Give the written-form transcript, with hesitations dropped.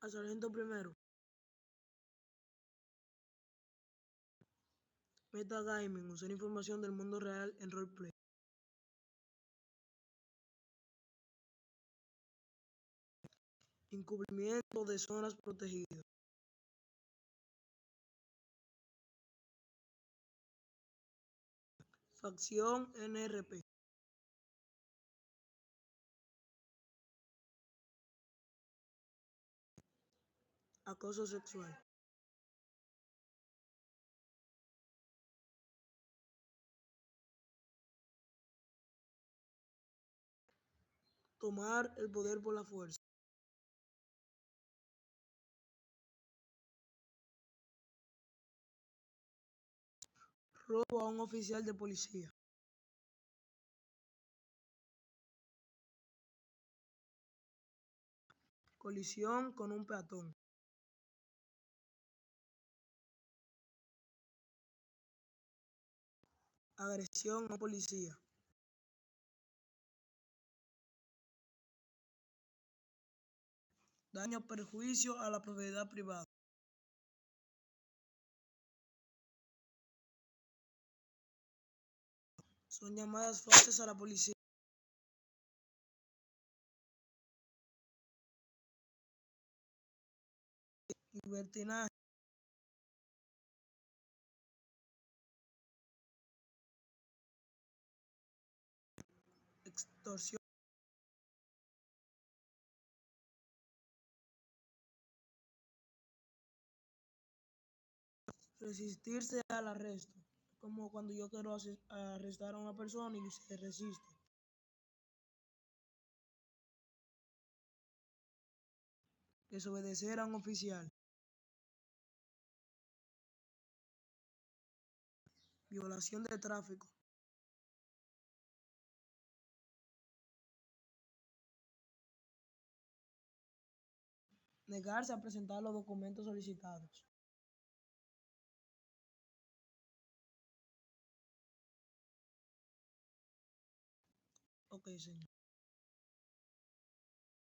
Al sargento primero. Metagaming, usar información del mundo real en roleplay. Encubrimiento de zonas protegidas. Facción NRP. Acoso sexual. Tomar el poder por la fuerza. Robo a un oficial de policía. Colisión con un peatón. Agresión a un policía. Daño o perjuicio a la propiedad privada. Son llamadas falsas a la policía. Libertinaje. Extorsión. Resistirse al arresto. Como cuando yo quiero arrestar a una persona y se resiste. Desobedecer a un oficial. Violación de tráfico. Negarse a presentar los documentos solicitados. Ok, señor.